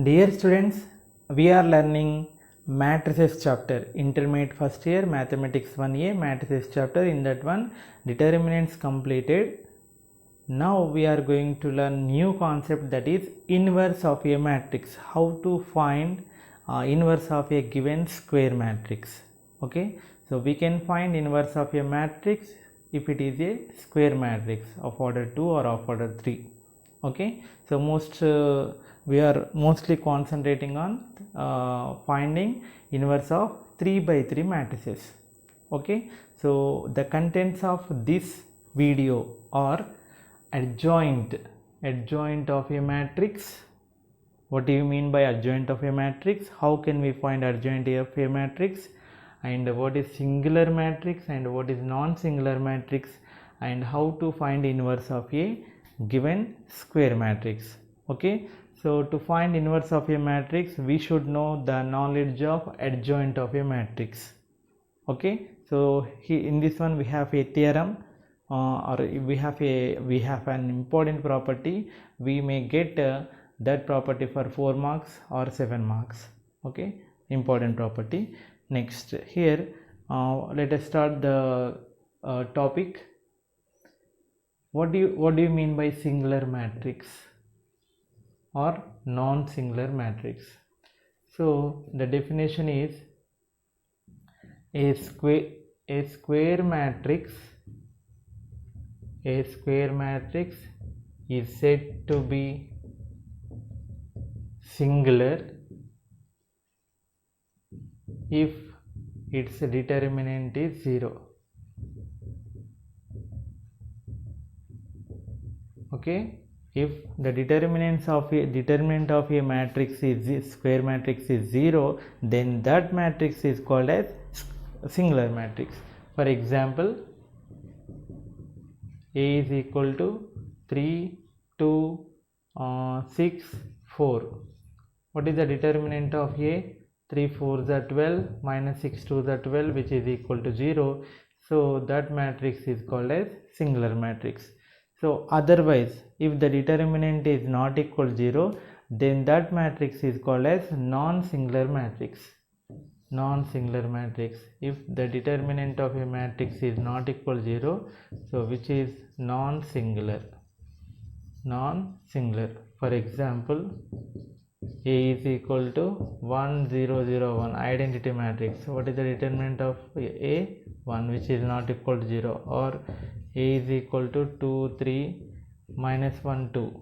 Dear students, we are learning matrices chapter, intermediate first year mathematics 1A matrices chapter. In that one, determinants completed. Now we are going to learn new concept, that is inverse of a matrix. How to find inverse of a given square matrix. Okay, so we can find inverse of a matrix if it is a square matrix of order 2 or of order 3. Okay, so we are mostly concentrating on finding inverse of 3 by 3 matrices. Okay, so the contents of this video are adjoint of a matrix. What do you mean by adjoint of a matrix? How can we find adjoint of a matrix? And what is singular matrix and what is non-singular matrix, and how to find inverse of a given square matrix. Okay, so to find inverse of a matrix, we should know the knowledge of adjoint of a matrix. Okay, so in this one we have a theorem, or we have an important property. We may get that property for 4 marks or 7 marks. Okay, important property. Next, here let us start the topic. What do you mean by singular matrix or non-singular matrix? So the definition is a square matrix is said to be singular if its determinant is 0. Okay, if the determinant of a matrix is square matrix is 0, then that matrix is called as singular matrix. For example, A is equal to 3, 2, 6, 4. What is the determinant of A? 3 4s are 12 minus 6 2s are 12, which is equal to 0. So that matrix is called as singular matrix. So otherwise, if the determinant is not equal to 0, then that matrix is called as non-singular matrix. Non-singular matrix, if the determinant of a matrix is not equal to 0, so which is non-singular. For example, A is equal to 1 0 0 1, identity matrix. So what is the determinant of A? 1, which is not equal to 0. Or A is equal to 2 3 minus 1 2.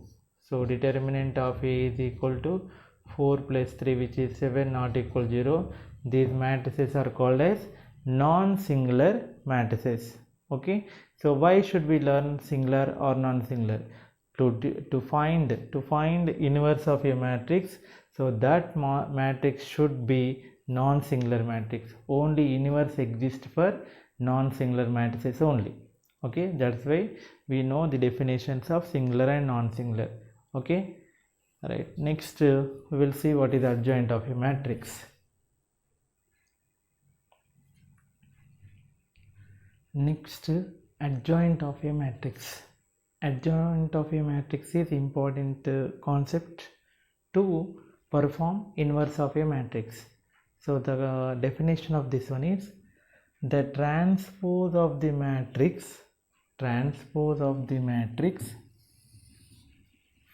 So determinant of A is equal to 4 plus 3, which is 7, not equal to 0. These matrices are called as non-singular matrices. Okay, so why should we learn singular or non-singular? To find inverse of a matrix, so that matrix should be non-singular matrix. Only inverse exists for non-singular matrices only. Okay, that's why we know the definitions of singular and non-singular. Okay, right. Next we will see what is adjoint of a matrix. Next, adjoint of a matrix. Adjoint of a matrix is important concept to perform inverse of a matrix. So the definition of this one is the transpose of the matrix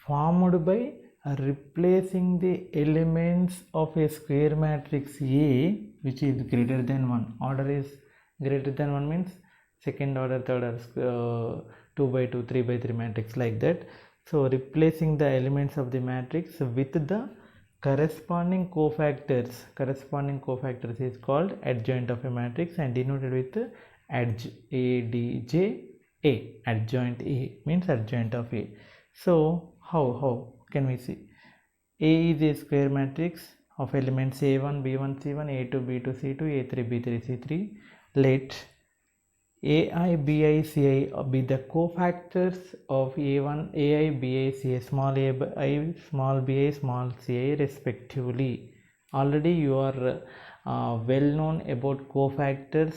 formed by replacing the elements of a square matrix A, which is greater than 1. Order is greater than 1 means second order, third order, 2 by 2, 3 by 3 matrix, like that. So replacing the elements of the matrix with the corresponding cofactors is called adjoint of a matrix and denoted with ADJ. Adjoint A means adjoint of A. So how can we see? A is a square matrix of elements A1 B1 C1 A2 B2 C2 A3 B3 C3. Let AI, BI, CI be the cofactors of A1, AI, BI, CI, small a, small bi, small ci respectively. Already you are well known about cofactors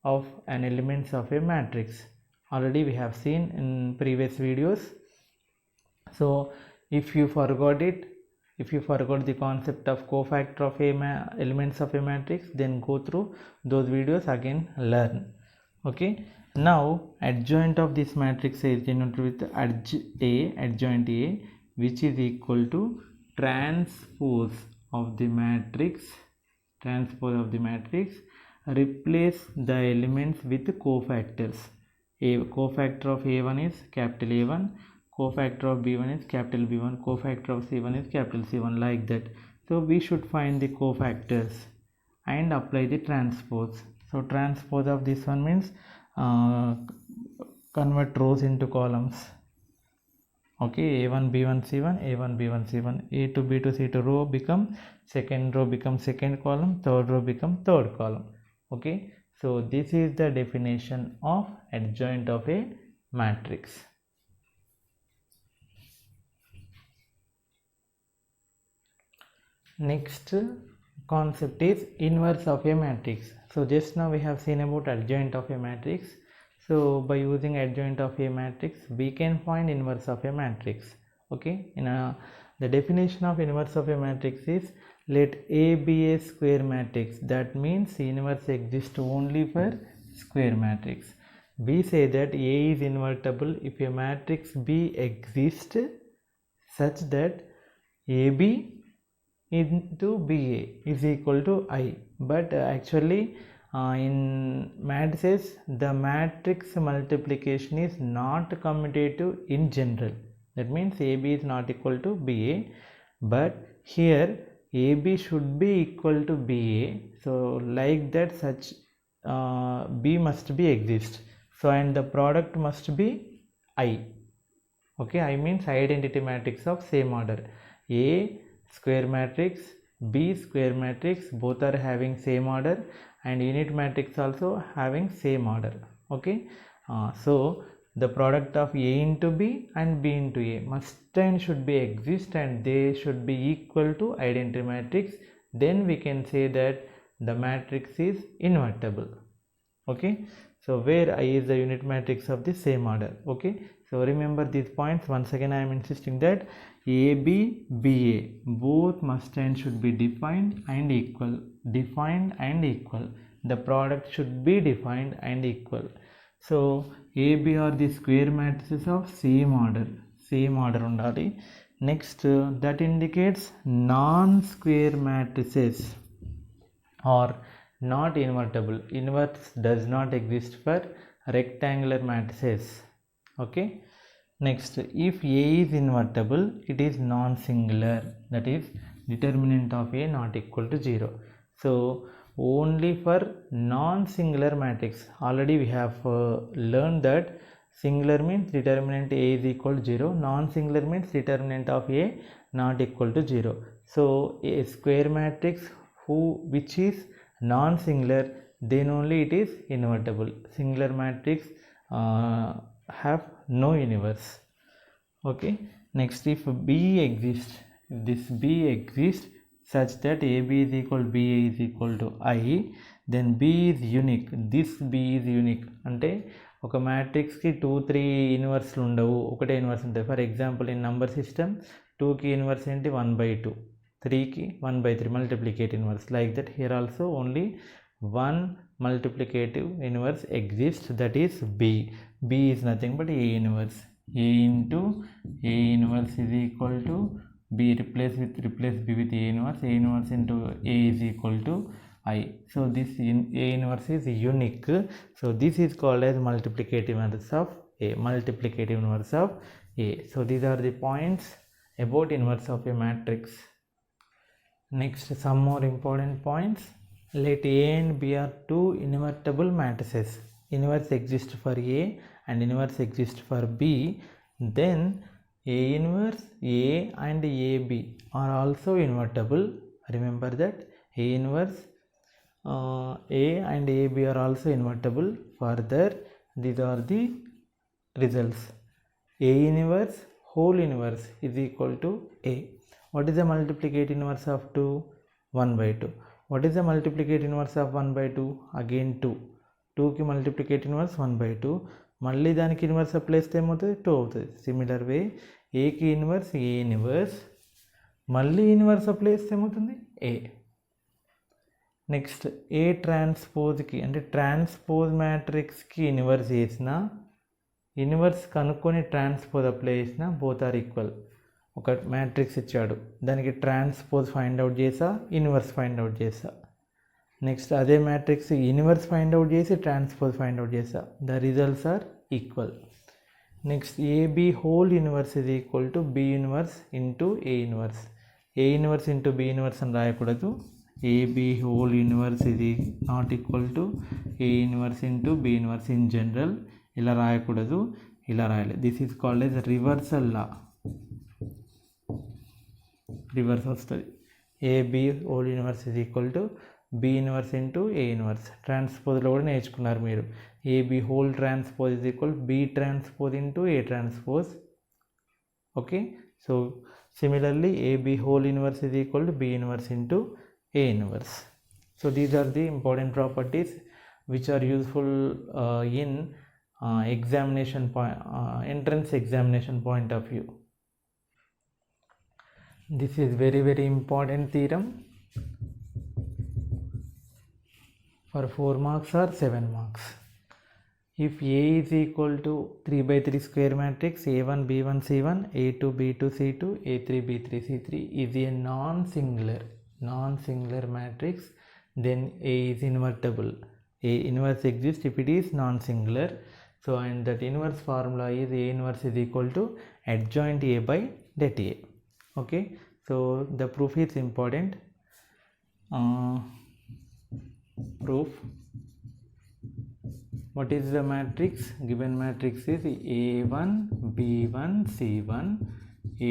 of an elements of a matrix. Already we have seen in previous videos. So if you forgot it, If you forgot the concept of cofactor of elements of a matrix, then go through those videos again, learn. Okay, now adjoint of this matrix is denoted with adjoint A, which is equal to transpose of the matrix. Replace the elements with cofactors. A cofactor of A1 is capital A1, cofactor of B1 is capital B1, cofactor of C1 is capital C1, like that. So we should find the cofactors and apply the transpose. So transpose of this one means convert rows into columns. Okay, A1 B1 C1, A1 B1 C1, A to B to C to row become second row become second column, third row become third column. Okay, so this is the definition of adjoint of a matrix. Next concept is inverse of a matrix. So just now we have seen about adjoint of a matrix. So by using adjoint of a matrix, we can find inverse of a matrix. Okay, the definition of inverse of a matrix is, let A be a square matrix. That means inverse exists only for square matrix. We say that A is invertible if a matrix B exists such that AB into BA is equal to I. But actually in matrices, the matrix multiplication is not commutative in general. That means AB is not equal to BA, but here AB should be equal to BA. So like that, such B must be exist. So and the product must be I. Okay, I means identity matrix of same order. A square matrix, B square matrix, both are having same order, and unit matrix also having same order. Okay, so the product of A into B and B into A must and should be exist, and they should be equal to identity matrix. Then we can say that the matrix is invertible. Okay, so where I is the unit matrix of the same order. Okay, so remember these points. Once again I am insisting that AB, BA both must and should be defined and equal. The product should be defined and equal. So AB are the square matrices of same order undali. Next that indicates non-square matrices are not invertible. Inverse does not exist for rectangular matrices. Okay, next, if A is invertible, it is non-singular, that is determinant of A not equal to 0. So only for non-singular matrix, already we have learned that singular means determinant A is equal to 0, non-singular means determinant of A not equal to 0. So a square matrix which is non-singular, then only it is invertible. Singular matrix have no inverse. Okay, next, if B exists, this B exists such that AB is equal to BA is equal to I, then B is unique. This B is unique. అంటే ఒక మ్యాట్రిక్స్కి 2-3 ఇన్వర్స్లు ఉండవు, ఒకటే inverse ఉంటాయి. For example in number system 2కి inverse ఏంటి 1/2, 3కి 1/3 multiplicative inverse. Like that here also only one multiplicative inverse exists, that is B. B is nothing but A inverse. A into A inverse is equal to B, replace B with A inverse. A inverse into A is equal to I. So this A inverse is unique. So this is called as multiplicative inverse of A. So these are the points about inverse of a matrix. Next, some more important points. Let A and B are two invertible matrices. Inverse exists for A and inverse exists for B. Then A inverse A and AB are also invertible. Remember that A inverse A and AB are also invertible. Further, these are the results. A inverse whole inverse is equal to A. What is the multiplicative inverse of 2? 1/2. What is the multiplicative inverse of 1/2? Again 2. 2కి multiplicative inverse 1/2. మళ్ళీ దానికి inverse apply చేస్తే ఏమవుతుంది? 2 అవుతుంది. Similar way ఏకి inverse A inverse, మళ్ళీ inverse apply చేస్తే ఏమవుతుంది ఏ. నెక్స్ట్ ఏ ట్రాన్స్పోజ్కి అంటే ట్రాన్స్పోజ్ మ్యాట్రిక్స్కి ఇన్వర్స్ చేసిన ఇన్వర్స్ కనుక్కొని ట్రాన్స్పోజ్ అప్లై చేసిన బోత్ ఆర్ ఈక్వల్. ఒక మ్యాట్రిక్స్ ఇచ్చాడు, దానికి ట్రాన్స్పోజ్ ఫైండ్ అవుట్ చేసా, ఇన్వర్స్ ఫైండ్ అవుట్ చేసా. నెక్స్ట్ అదే మ్యాట్రిక్స్ ఇన్వర్స్ ఫైండ్ అవుట్ చేసి ట్రాన్స్పోజ్ ఫైండ్ అవుట్ చేసా, the results are equal. Next AB whole inverse is equal to be inverse into A inverse. A inverse into B inverse అని రాయకూడదు. AB whole inverse ఇది not equal to A inverse into B inverse. In general ఇలా రాయకూడదు, ఇలా రాయాలి. This is called as reversal law. Reverse వస్తుంది. ఏబి whole inverse is equal to be inverse into ఏ ఇన్వర్స్. ట్రాన్స్పోజ్లో కూడా నేర్చుకున్నారు మీరు. AB whole transpose is equal B transpose into A transpose. Okay, so similarly AB whole inverse is equal to be inverse into A inverse. So these are the important properties which are useful in entrance examination point of view. This is very important theorem for 4 marks or 7 marks. If A is equal to 3/3 square matrix A1 B1 C1 A2 B2 C2 A3 B3 C3 is a non-singular matrix, then A is invertible. A inverse exists if it is non-singular. So and that inverse formula is A inverse is equal to adjoint A by det A. Okay, so the proof is important. Proof. What is the matrix? Given matrix is A1 B1 C1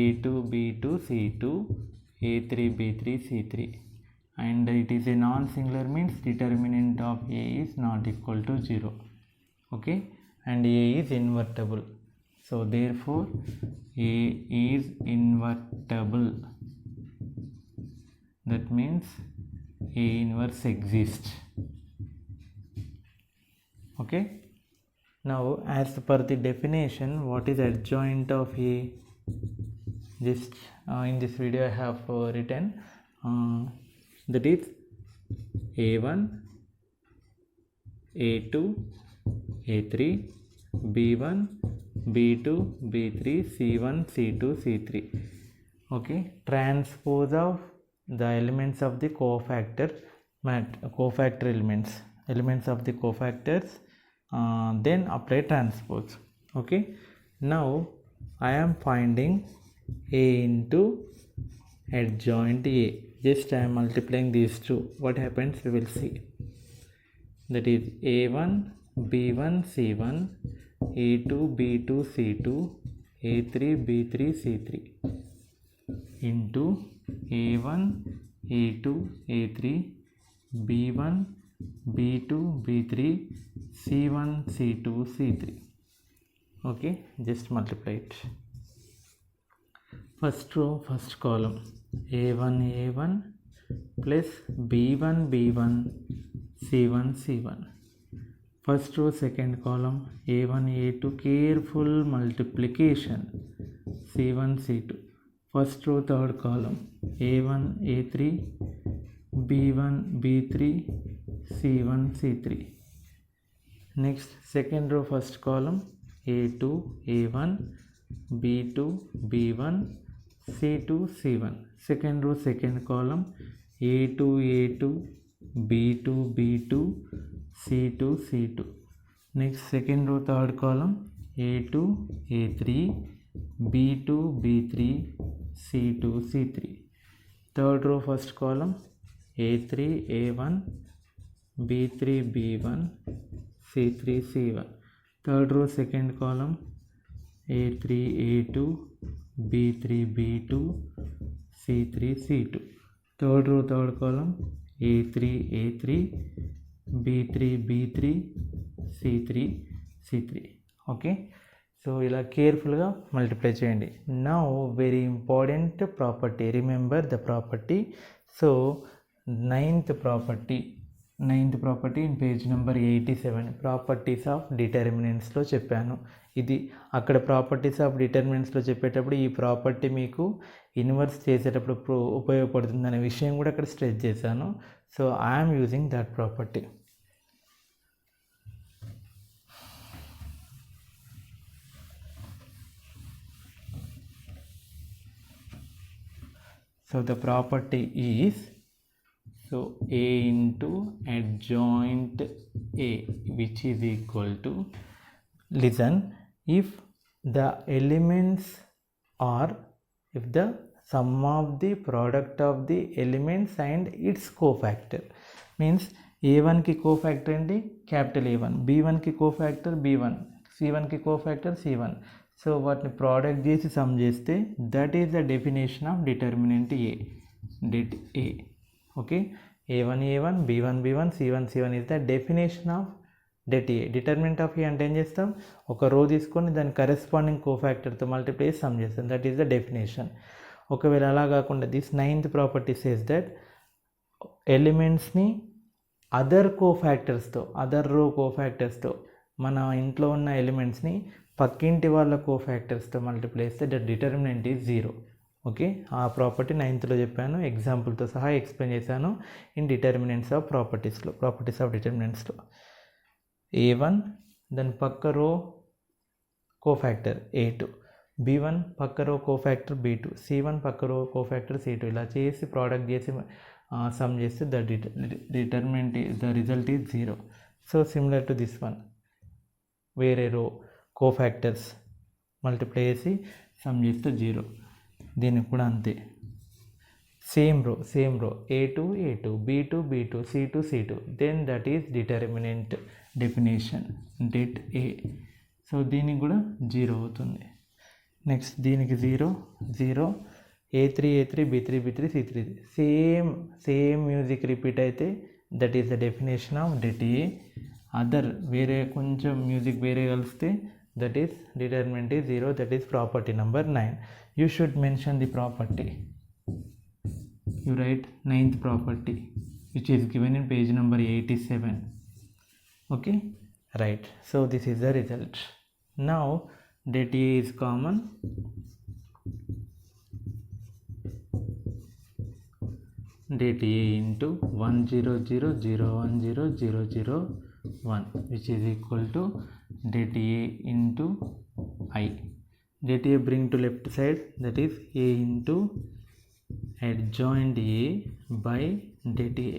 A2 B2 C2 A3 B3 C3, and it is a non-singular means determinant of A is not equal to 0. Okay, and A is invertible. So therefore A is invertible. That means A inverse exists. Okay, now as per the definition, what is adjoint of A? Just in this video I have written that is A1 A2 A3 B1 B2 B3 C1 C2 C3. Okay, transpose of the elements of the cofactor elements of the cofactors, then apply transpose. Okay, now I am finding A into adjoint A. Just I am multiplying these two. What happens we will see. That is A1 B1 C1 A2 B2 C2 A3 B3 C3 into A1 A2 A3 B1 B2 B3 C1 C2 C3. Okay, just multiply it. First row first column A1 A1 plus B1 B1 C1 C1. First row second column A1 A2, careful multiplication C1 C2. First row third column A1 A3 B1 B3 C1 C3. Next second row first column A2 A1 B2 B1 C2 C1. Second row second column A2 A2 B2 B2 C2 C2. Next second row third column A2 A3 B2 B3 C2 C3. Third row first column A3 A1 B3 B1 C3 C1. Third row second column A3 A2 B3 B2 C3 C2. Third row third column A3 A3 B3 B3 C3 C3. Okay, so ఇలా కేర్ఫుల్గా multiply చేయండి. Now very important property, remember the property. So 9th property, 9th property in page number 87 properties of డిటర్మినెంట్స్లో చెప్పాను. ఇది అక్కడ properties of డిటర్మినెంట్స్లో చెప్పేటప్పుడు ఈ property మీకు ఇన్వర్స్ చేసేటప్పుడు ఉపయోగపడుతుంది అనే విషయం కూడా అక్కడ స్ట్రెస్ చేశాను. So I'm using that property. So the property is, so A into adjoint A, which is equal to, listen, if the elements are, if the sum of the product of the elements and its cofactor, means A1 की cofactor ఏంటి capital A1, B1 की cofactor B1, C1 की cofactor C1. So వాటిని product చేసి sum చేస్తే that is the definition of determinant A, det A. Okay, A1 A1, B1 B1, C1 C1 is the definition of det A. Determinant of A అంటే ఏం చేస్తాం, ఒక row తీసుకొని దాని corresponding కోఫాక్టర్తో మల్టిప్లై చేసి సమ్ చేస్తాం. That is the definition. ఒకవేళ అలా కాకుండా this 9th property says that ఎలిమెంట్స్ని అదర్ కోఫాక్టర్స్తో, అదర్ రో కోఫాక్టర్స్తో, మన ఇంట్లో ఉన్న ఎలిమెంట్స్ని పక్కింటి వాళ్ళ కోఫాక్టర్స్తో మల్టిప్లై చేస్తే ద డిటర్మినెంట్ ఈజ్ 0. ఓకే, ఆ ప్రాపర్టీ 9thలో చెప్పాను, ఎగ్జాంపుల్తో సహా ఎక్స్ప్లెయిన్ చేశాను ఇన్ డిటర్మినెంట్స్ ఆఫ్ ప్రాపర్టీస్లో, ప్రాపర్టీస్ ఆఫ్ డిటర్మినెంట్స్లో. A1 దాని పక్క రో కోఫాక్టర్ A2, B1 పక్క రో కోఫాక్టర్ B2, C1 పక్క రో కోఫాక్టర్ C2. ఇలా చేసి ప్రోడక్ట్ చేసి సమ్ చేస్తే the determinant the result is 0. So similar to this one, వేరే రో కోఫాక్టర్స్ మల్టిప్లై చేసి సమ్ చేస్తే 0. దీనికి కూడా అంతే, సేమ్ రో A2 A2, B2 B2, C2 C2. Then that is determinant definition det A. So దీనికి కూడా 0 అవుతుంది. నెక్స్ట్ దీనికి 0 0, A3 A3, B3 B3, C3. Same music repeat అయితే that is the definition of det A. Other వేరే కొంచెం music వేరే కలిస్తే that is determinant is 0. That is property number 9. You should mention the property. You write 9th property which is given in page number 87. Okay, right. So this is the result. Now det A is common. Det A into 1 0 0 0 1 0 0 0 1, which is equal to det A into I. Det A bring to left side, that is A into adjoint A by det A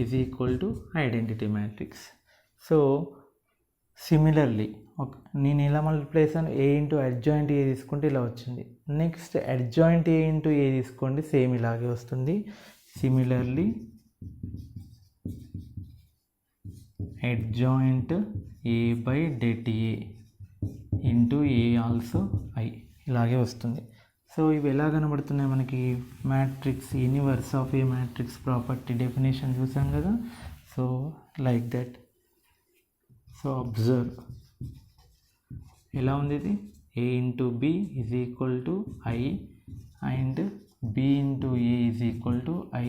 is equal to identity matrix. So similarly, నేను ఇలా multiply చేశాను, A into adjoint ఏ తీసుకుంటే ఇలా వచ్చింది. Next adjoint ఏ into ఏ తీసుకోండి, same ఇలాగే వస్తుంది. Similarly adjoint A by det A into A also I, ఇలాగే వస్తుంది. సో ఇవి ఎలా కనబడుతున్నాయి మనకి, matrix universe of a matrix property definition చూసాం కదా. So like that. So observe ఎలా ఉంది ఇది, A into B is equal to I and B into A is equal to I.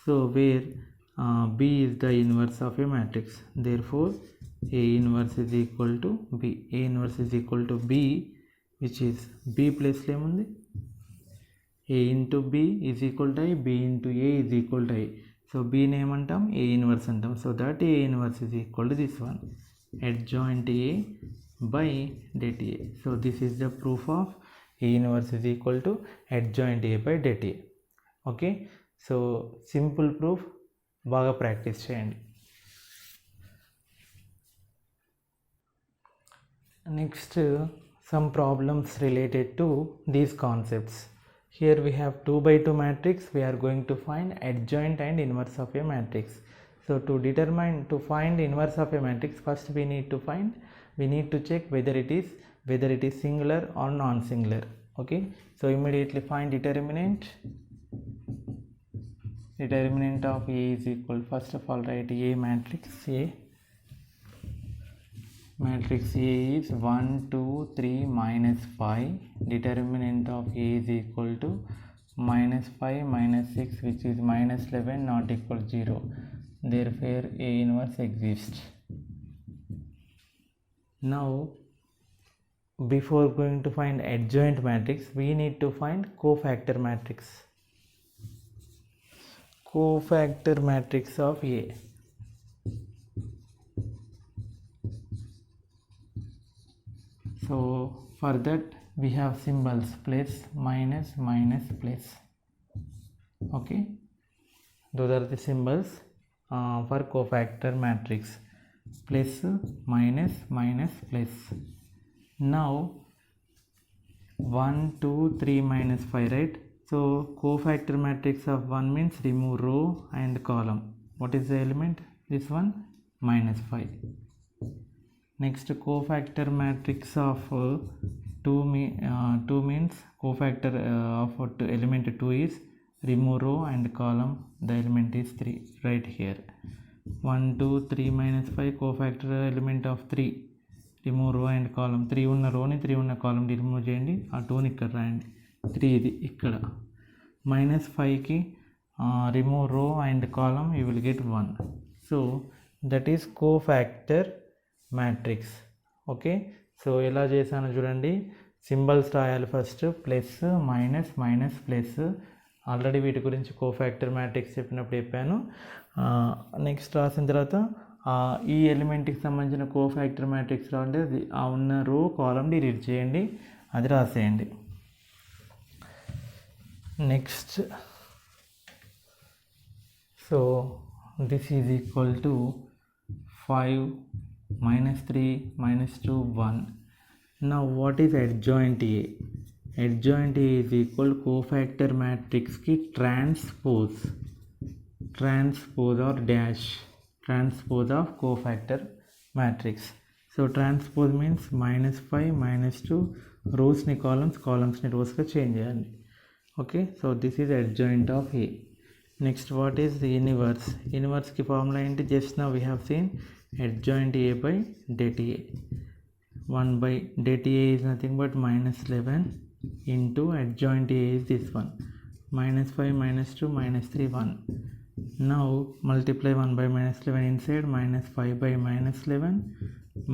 So where B is the inverse of a matrix, therefore A inverse is equal to B. A inverse is equal to B, which is B place లో ఏముంది, A into B is equal to I, B into A is equal to I. So B ని ఏమంటాం, A inverse అంటాం. So that A inverse is equal to this one, adjoint A by det A. So this is the proof of A inverse is equal to adjoint A by det A. Okay, so simple proof, బాగా practice చేయండి. Next some problems related to these concepts. Here we have 2x2 matrix. We're going to find adjoint and inverse of a matrix. So to find inverse of a matrix, first we need to check whether it is singular or non-singular. Okay, so immediately find determinant of A is equal, first of all write A matrix A. Matrix A is 1 2 3 minus 5. Determinant of A is equal to minus 5 minus 6, which is minus 11, not equal to 0. therefore A inverse exists. Now before going to find adjoint matrix, we need to find cofactor matrix. Cofactor matrix of A. So for that we have symbols plus, minus, minus, plus. Okay, those are the symbols for cofactor matrix: plus, minus, minus, plus. Now 1 2 3 minus 5, right? So cofactor matrix of 1 means remove row and column. What is the element? This one, minus 5. Next, cofactor matrix of 2 means cofactor of element 2 is remove row and column, the element is 3, right here. 1 2 3 minus 5 cofactor element of 3, remove రో and కాలం. 3 ఉన్న రోని 3 ఉన్న కాలంని remove చేయండి, ఆ 2ని ఇక్కడ రాయండి, 3 ఇది ఇక్కడ. -5కి రిమూవ్ రో and column, you will get 1. So that is cofactor matrix. Okay, so ఎలా చేశాను చూడండి. సింబల్స్ రాయాలి first, plus, minus, minus, plus. Already వీటి గురించి కోఫ్యాక్టర్ మ్యాట్రిక్స్ చెప్పినప్పుడు చెప్పాను. నెక్స్ట్ రాసిన తర్వాత ఈ ఎలిమెంట్కి సంబంధించిన కోఫ్యాక్టర్ మ్యాట్రిక్స్ రాండి, ఆ ఉన్న రో కాలం డిలీట్ చేయండి, అది రాసేయండి. Next, so this is equal to 5 -3 -2 1. Now what is adjoint A? Adjoint A is equal cofactor matrix की transpose or dash, transpose of cofactor matrix. So transpose means -5 -2 rows ni columns, columns ni rows ka change cheyandi. Okay, so this is adjoint of A. Next, what is the inverse? Inverse ki formula enti, just now we have seen adjoint A by det A. 1 by det A is nothing but -11 into adjoint A is this one, -5 -2 -3 1. Now multiply 1 by -11 inside, -5 by -11,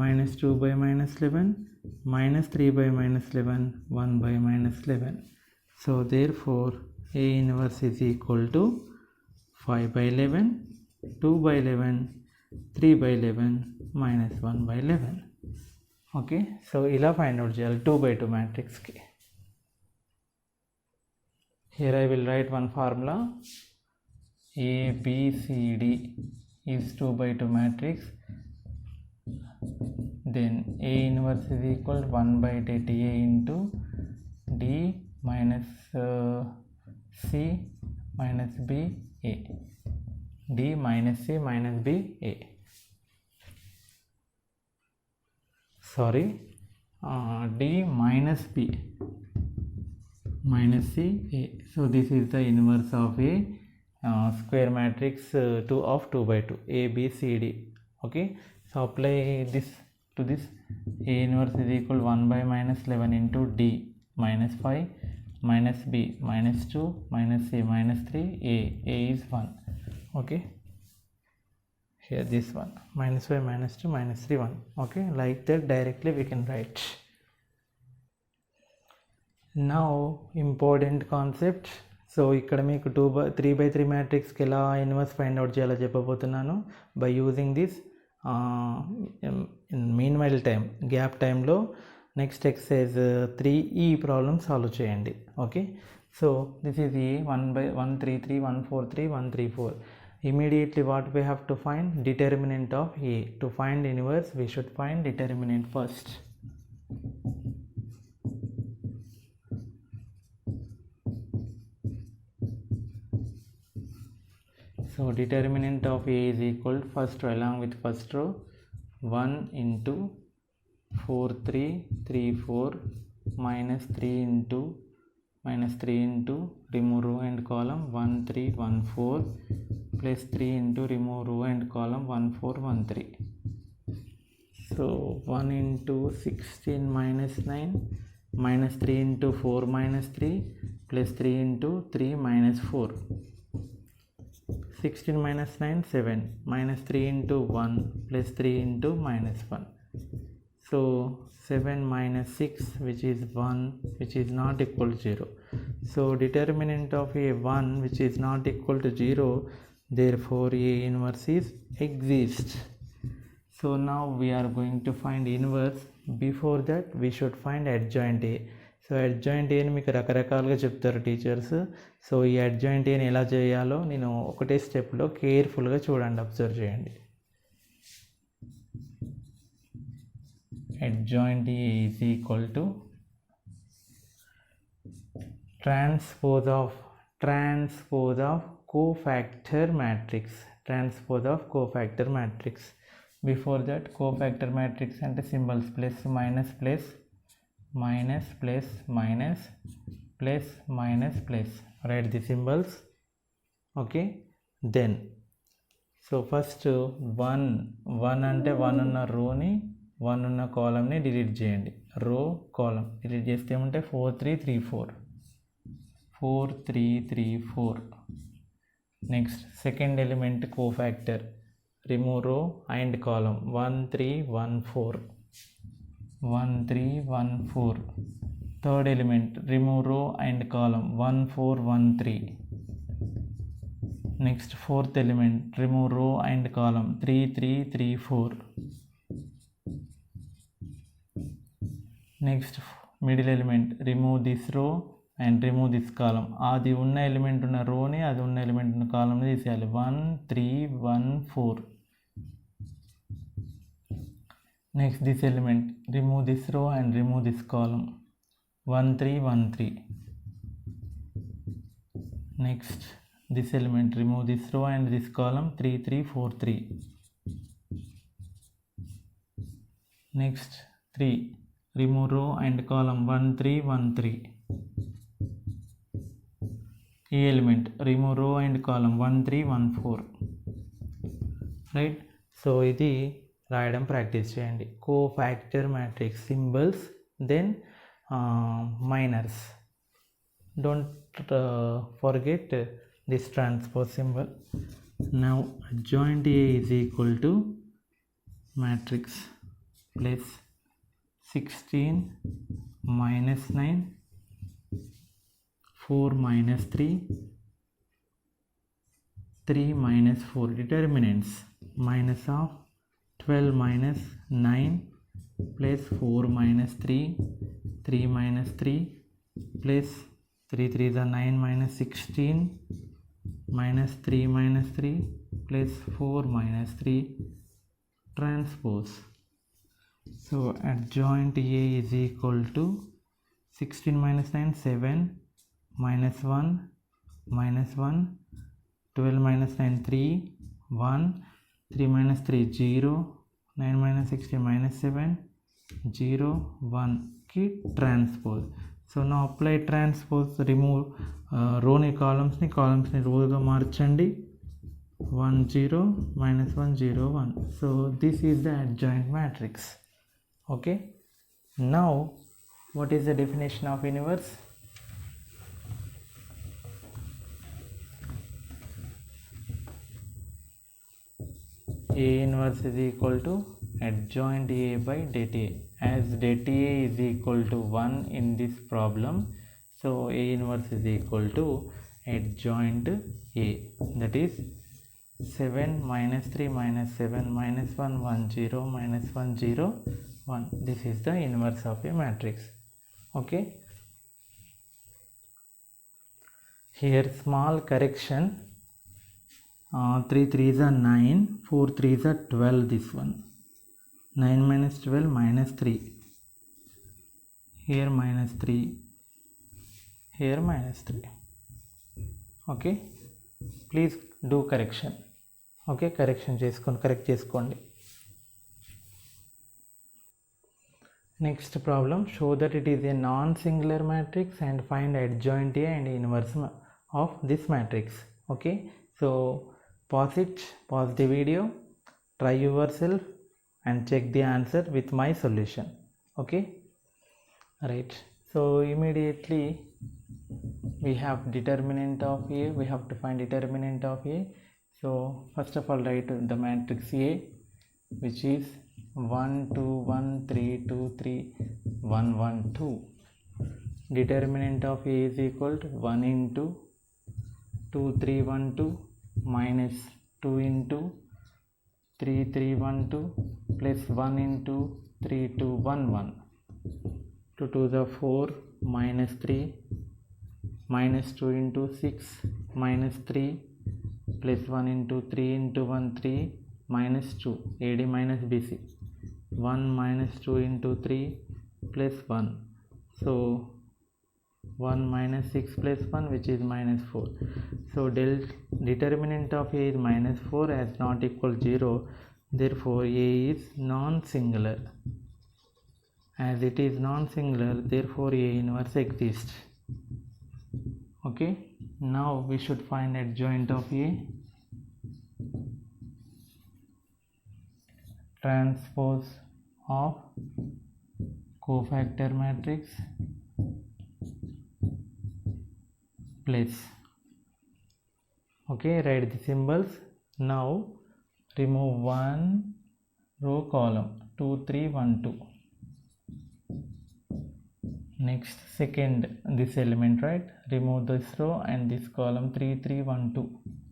-2 by -11, -3 by -11, 1 by -11. So therefore A inverse is equal to 5 by 11, 2 by 11, 3 by 11, -1 by 11. Okay, so ila find out చేయాలి 2 by 2 matrix ki. Here I will write one formula. A B C D is 2 by 2 matrix. Then A inverse is equal to 1 by det A into D minus C minus B A. D minus C minus B A. Sorry, D minus B minus C A. So this is the inverse of A square matrix 2 of 2 by 2, A B C D. Okay, so apply this to this. A inverse is equal 1 by -11 into D minus 5 minus B minus 2 minus C minus 3 A. A is 1. Okay, here this one, -5 -2 -3 1. Okay, like that directly we can write. Now important concept. So ఇక్కడ మీకు 3 by 3 మ్యాట్రిక్స్కి ఎలా inverse find out చేయాలో చెప్పబోతున్నాను. By using this meanwhile time, gap టైంలో next exercise 3E problem solve చేయండి. Okay, so this is A 1/133 143 134. Immediately what we have to find? Determinant of A. To find inverse we should find determinant first. So determinant of A is equal to, first row along with first row, 1 into 4 3 3 4 minus 3 into remove row and column 1 3 1 4 plus 3 into remove row and column 1 4 1 3. So 1 into 16 minus 9 minus 3 into 4 minus 3 plus 3 into 3 minus 4. 16 minus 9 7 minus 3 into 1 plus 3 into minus 1. So 7 minus 6 which is 1 which is not equal to 0. So determinant of a 1 which is not equal to 0, therefore A inverse is exists. So now we are going to find inverse. Before that we should find adjoint A. So adjoint ఏని మీకు రకరకాలుగా చెప్తారు teachers. So ఈ adjoint ఏని ఎలా చేయాలో నేను ఒకటే స్టెప్లో కేర్ఫుల్గా చూడండి, అబ్జర్వ్ చేయండి. Adjoint A is equal to transpose of cofactor matrix. Transpose of cofactor matrix. Before that cofactor matrix అంటే symbols plus minus plus minus plus minus plus minus plus, write the symbols. Okay, then so first 1 అంటే 1 ఉన్న రోని 1 ఉన్న కాలమ్ని delete చేయండి. రో column delete చేస్తే ఏమంటే 4 3 3 4. Next second element cofactor, remove రో and column 1 3 1 4 1 3 1 4. Third element, remove row and column 1 4 1 3. Next fourth element, remove row and column 3 3 3 4. Next middle element, remove this row and remove this column. అది ఉన్న element ఉన్న రోని అది ఉన్న element ఉన్న కాలమ్ని తీసేయాలి. 1 3 1 4. Next this element, remove this row and remove this column 1 3 1 3. Next this element, remove this row and this column 3 3 4 3. Next 3, remove row and column 1 3 1 3. E element, remove row and column 1 3 1 4. Right, so ఇది రాయడం practice చేయండి. Cofactor matrix symbols, then minors. Don't forget this transpose symbol. Now adjoint A is equal to matrix plus 16 minus 9 4 minus 3 3 minus 4. Determinants, minus of 12 minus 9 plus 4 minus 3 3 minus 3 plus 3 3 is 9 minus 16 minus 3 minus 3 plus 4 minus 3 transpose. So adjoint A is equal to 16 minus 9 7 minus 1 minus 1 12 minus 9 3 1 3 minus 3 0 9 minus 16 minus 7 0 1 की transpose. So now apply transpose, remove row ni columns ni row ga marchandi 1 0 minus 1 0 1. So this is the adjoint matrix. Okay, now what is the definition of inverse? A inverse is equal to adjoint A by det A. As det A is equal to 1 in this problem, so A inverse is equal to adjoint A. That is 7 minus 3 minus 7 minus 1 1 0 minus 1 0 1. This is the inverse of a matrix. Okay, here small correction. 3 3s are 9, 4 3s are 12. This one 9 minus 12 minus 3, here minus 3, here minus 3. Okay, please do correction. Okay, correction చేసుకోండి, correct చేసుకోండి. Next problem, show that it is a non-singular matrix and find adjoint A and inverse of this matrix. Okay, so pause the video, try yourself and check the answer with my solution. Okay, right, so immediately we have determinant of A, we have to find determinant of A. So So first of all write the matrix A, which is 1 2 1 3 2 3 1 1 2. Determinant of A is equal to 1 into 2 3 1 2 minus 2 into 3 3 1 2 plus 1 into 3 2 1 1. 2 to the 4 minus 3 minus 2 into 6 minus 3 plus 1 into 3 into 1 3 minus 2 AD minus BC 1 minus 2 into 3 plus 1. So 1 minus 6 plus 1, which is minus 4. So determinant of A is minus 4 as not equal 0. Therefore A is non-singular. As it is non-singular, therefore A inverse exists. Okay, now we should find adjoint of A. Transpose of cofactor matrix place. Okay, write the symbols. Now remove one row column 2 3 1 2. Next second this element, right? Remove this row and this column 3 3 1 2.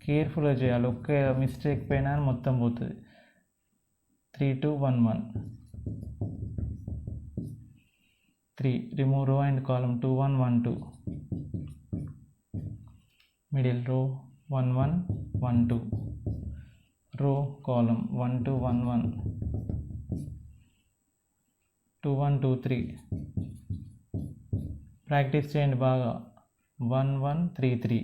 Careful గా చేయాలి, ఒక్క mistake పైన మొత్తం పోతుంది. 3 2 1 1 3. Remove row and column 2 1 1 2. Middle row 1 1 1 2. Row column 1 2 1 1 2 1 2 3. Practice చేయండి బాగా. 1 1 3 3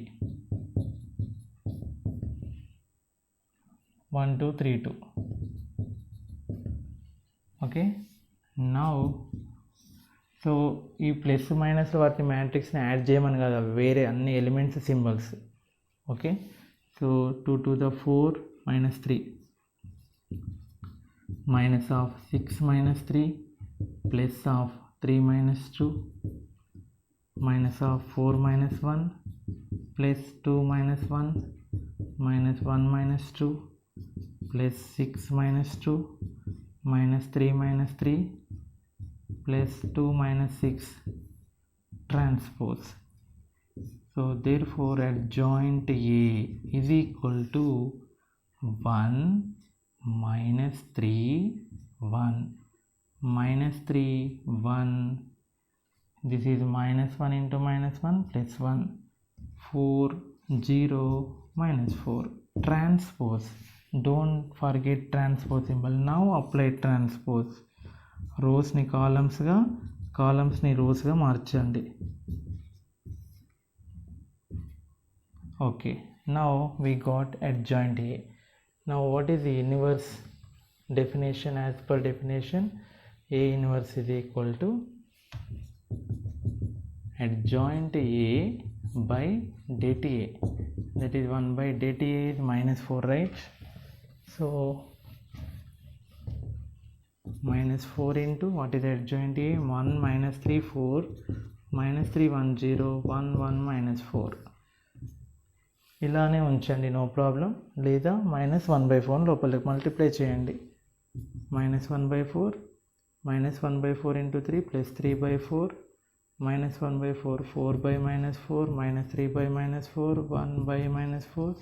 1 2 3 2. Okay, now so ఈ plus minus వాటి మ్యాట్రిక్స్ని యాడ్ చేయమని కదా, వేరే అన్ని elements symbols. Okay, so 2 to the 4 minus 3 minus of 6 minus 3 plus of 3 minus 2 minus of 4 minus 1 plus 2 minus 1 minus 1 minus 2 plus 6 minus 2 minus 3 minus 3 plus 2 minus 6 transpose. So therefore adjoint A is equal to 1 minus 3 1 minus 3 1. This is minus 1 into minus 1 plus 1 4 0 minus 4. Transpose, don't forget transpose symbol. Now apply transpose. రోస్ని కాలమ్స్గా, కాలమ్స్ని రోస్గా మార్చండి. Okay, now we got adjoint A. Now what is the inverse definition? As per definition, A inverse is equal to adjoint A by det A. That is 1 by det A is minus 4, right? So minus 4 into what is adjoint A? 1 minus 3 4 minus 3 1 0 1 1 minus 4. ఇలానే ఉంచండి, no problem. లేదా minus 1/4 లోపలికి multiply చేయండి. minus 1/4 minus 1/4 into 3 plus 3/4 minus 1/4 4 by minus 4 minus 3 by minus 4 1 by minus 4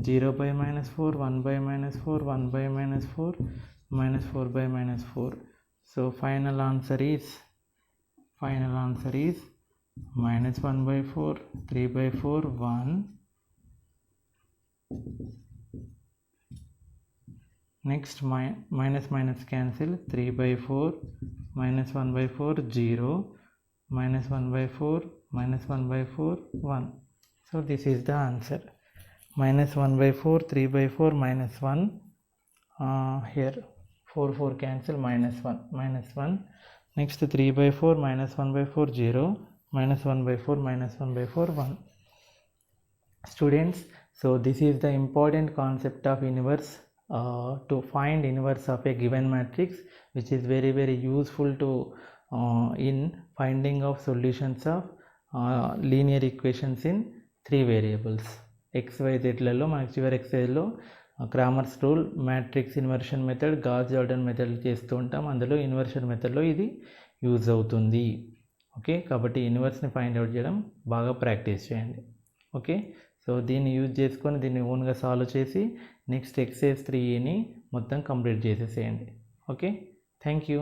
0 by minus 4 1 by minus 4 1 by minus 4 minus 4 by minus 4. So final answer is minus 1/4 3/4 1. Next minus minus cancel, 3/4 minus 1/4 0 minus 1/4 minus 1/4 1. So this is the answer. Minus 1/4 3/4 minus 1. Here 4 4 cancel, minus 1. Next 3/4 minus 1/4 0 minus 1/4 minus 1/4 1. Students, so this is the important concept of inverse. To find inverse of a given matrix, which is very very useful to in finding of solutions of linear equations in 3 variables. XYZలలో మనకి చివరి ఎక్సైజ్లో Cramer's rule, matrix inversion method, Gauss Jordan method చేస్తూ ఉంటాం. అందులో inversion మెథడ్లో ఇది use అవుతుంది. ఓకే, కాబట్టి ఇన్వర్స్ని ఫైండ్ అవుట్ చేయడం బాగా ప్రాక్టీస్ చేయండి. ఓకే, సో దీన్ని యూజ్ చేసుకొని దీన్ని ఓన్గా సాల్వ్ చేసి నెక్స్ట్ ఎక్సైజ్ 3Aని మొత్తం కంప్లీట్ చేసేసేయండి. Okay, thank you.